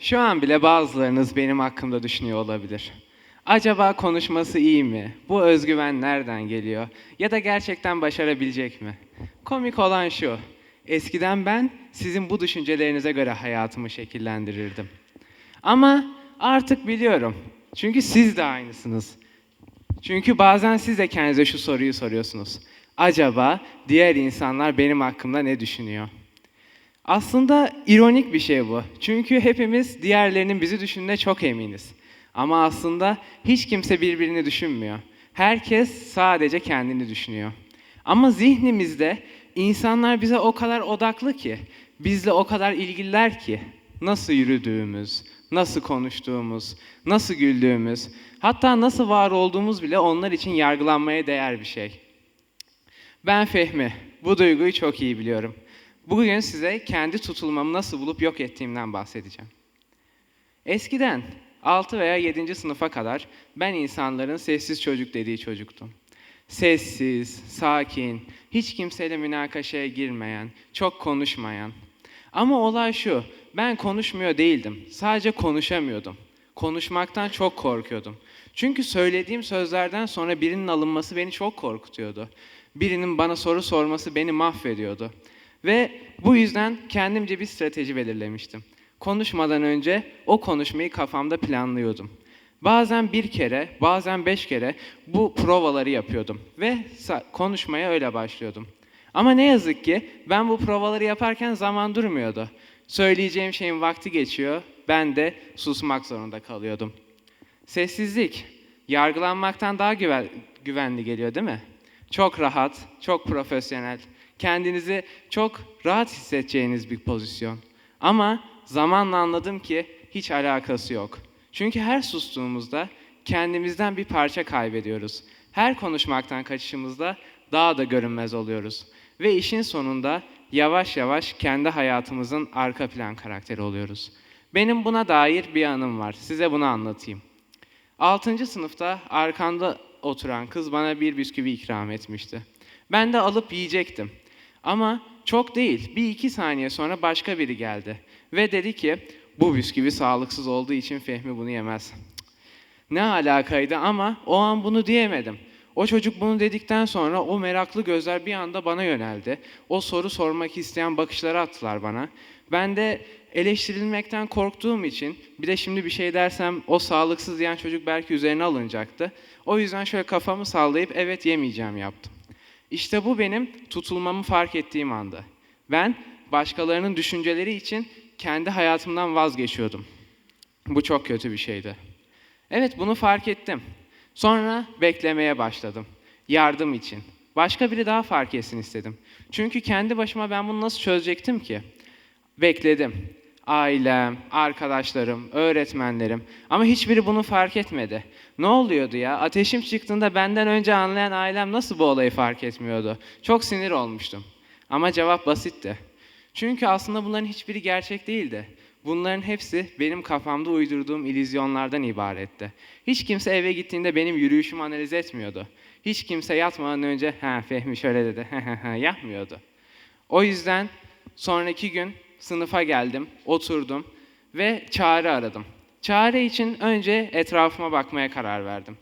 Şu an bile bazılarınız benim hakkımda düşünüyor olabilir. Acaba konuşması iyi mi? Bu özgüven nereden geliyor? Ya da gerçekten başarabilecek mi? Komik olan şu. Eskiden ben sizin bu düşüncelerinize göre hayatımı şekillendirirdim. Ama artık biliyorum. Çünkü siz de aynısınız. Çünkü bazen siz de kendinize şu soruyu soruyorsunuz. Acaba diğer insanlar benim hakkımda ne düşünüyor? Aslında ironik bir şey bu. Çünkü hepimiz diğerlerinin bizi düşündüğüne çok eminiz. Ama aslında hiç kimse birbirini düşünmüyor. Herkes sadece kendini düşünüyor. Ama zihnimizde insanlar bize o kadar odaklı ki, bizle o kadar ilgililer ki, nasıl yürüdüğümüz, nasıl konuştuğumuz, nasıl güldüğümüz, hatta nasıl var olduğumuz bile onlar için yargılanmaya değer bir şey. Ben Fehmi. Bu duyguyu çok iyi biliyorum. Bugün size kendi tutulmamı nasıl bulup yok ettiğimden bahsedeceğim. Eskiden 6 veya 7. sınıfa kadar ben insanların sessiz çocuk dediği çocuktum. Sessiz, sakin, hiç kimseyle münakaşaya girmeyen, çok konuşmayan. Ama olay şu, ben konuşmuyor değildim. Sadece konuşamıyordum. Konuşmaktan çok korkuyordum. Çünkü söylediğim sözlerden sonra birinin alınması beni çok korkutuyordu. Birinin bana soru sorması beni mahvediyordu. Ve bu yüzden kendimce bir strateji belirlemiştim. Konuşmadan önce o konuşmayı kafamda planlıyordum. Bazen bir kere, bazen 5 kere bu provaları yapıyordum ve konuşmaya öyle başlıyordum. Ama ne yazık ki ben bu provaları yaparken zaman durmuyordu. Söyleyeceğim şeyin vakti geçiyor, ben de susmak zorunda kalıyordum. Sessizlik, yargılanmaktan daha güvenli geliyor değil mi? Çok rahat, çok profesyonel, kendinizi çok rahat hissedeceğiniz bir pozisyon. Ama zamanla anladım ki hiç alakası yok. Çünkü her sustuğumuzda kendimizden bir parça kaybediyoruz. Her konuşmaktan kaçışımızda daha da görünmez oluyoruz. Ve işin sonunda yavaş yavaş kendi hayatımızın arka plan karakteri oluyoruz. Benim buna dair bir anım var. Size bunu anlatayım. 6. sınıfta arkamda oturan kız bana bir bisküvi ikram etmişti. Ben de alıp yiyecektim. Ama çok değil, bir iki saniye sonra başka biri geldi. Ve dedi ki, bu bisküvi sağlıksız olduğu için Fehmi bunu yemez. Ne alakaydı ama o an bunu diyemedim. O çocuk bunu dedikten sonra o meraklı gözler bir anda bana yöneldi. O soru sormak isteyen bakışları attılar bana. Ben de eleştirilmekten korktuğum için bir de şimdi bir şey dersem o sağlıksız diyen çocuk belki üzerine alınacaktı. O yüzden şöyle kafamı sallayıp evet yemeyeceğim yaptım. İşte bu benim tutulmamı fark ettiğim anda. Ben başkalarının düşünceleri için kendi hayatımdan vazgeçiyordum. Bu çok kötü bir şeydi. Evet bunu fark ettim. Sonra beklemeye başladım. Yardım için. Başka biri daha fark etsin istedim. Çünkü kendi başıma ben bunu nasıl çözecektim ki? Bekledim. Ailem, arkadaşlarım, öğretmenlerim ama hiçbiri bunu fark etmedi. Ne oluyordu ya? Ateşim çıktığında benden önce anlayan ailem nasıl bu olayı fark etmiyordu? Çok sinir olmuştum. Ama cevap basitti. Çünkü aslında bunların hiçbiri gerçek değildi. Bunların hepsi benim kafamda uydurduğum illüzyonlardan ibaretti. Hiç kimse eve gittiğinde benim yürüyüşümü analiz etmiyordu. Hiç kimse yatmadan önce ha Fehmi şöyle dedi yapmıyordu. O yüzden sonraki gün sınıfa geldim, oturdum ve çare aradım. Çare için önce etrafıma bakmaya karar verdim.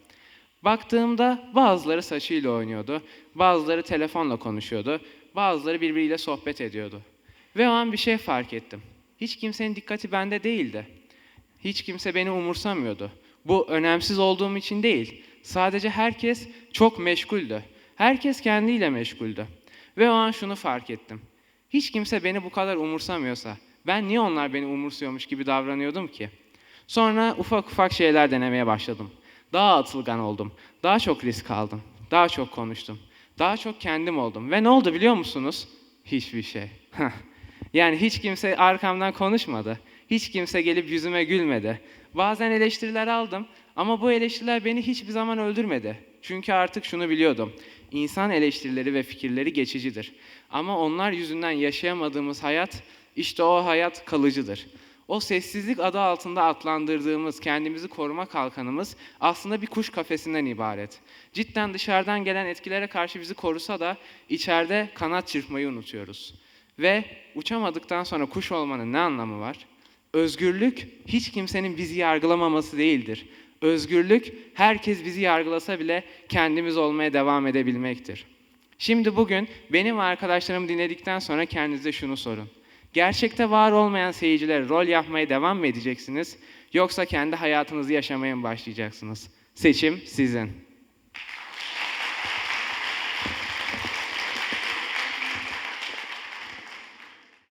Baktığımda bazıları saçıyla oynuyordu, bazıları telefonla konuşuyordu, bazıları birbiriyle sohbet ediyordu. Ve o an bir şey fark ettim. Hiç kimsenin dikkati bende değildi. Hiç kimse beni umursamıyordu. Bu önemsiz olduğum için değil. Sadece herkes çok meşguldü. Herkes kendiyle meşguldü. Ve o an şunu fark ettim. Hiç kimse beni bu kadar umursamıyorsa, ben niye onlar beni umursuyormuş gibi davranıyordum ki? Sonra ufak ufak şeyler denemeye başladım. Daha atılgan oldum. Daha çok risk aldım. Daha çok konuştum. Daha çok kendim oldum. Ve ne oldu biliyor musunuz? Hiçbir şey. Yani hiç kimse arkamdan konuşmadı. Hiç kimse gelip yüzüme gülmedi. Bazen eleştiriler aldım ama bu eleştiriler beni hiçbir zaman öldürmedi. Çünkü artık şunu biliyordum. İnsan eleştirileri ve fikirleri geçicidir. Ama onlar yüzünden yaşayamadığımız hayat, işte o hayat kalıcıdır. O sessizlik adı altında adlandırdığımız kendimizi koruma kalkanımız aslında bir kuş kafesinden ibaret. Cidden dışarıdan gelen etkilere karşı bizi korusa da içeride kanat çırpmayı unutuyoruz. Ve uçamadıktan sonra kuş olmanın ne anlamı var? Özgürlük hiç kimsenin bizi yargılamaması değildir. Özgürlük herkes bizi yargılasa bile kendimiz olmaya devam edebilmektir. Şimdi bugün benim ve arkadaşlarımı dinledikten sonra kendinize şunu sorun. Gerçekte var olmayan seyircilere rol yapmaya devam mı edeceksiniz? Yoksa kendi hayatınızı yaşamaya mı başlayacaksınız? Seçim sizin.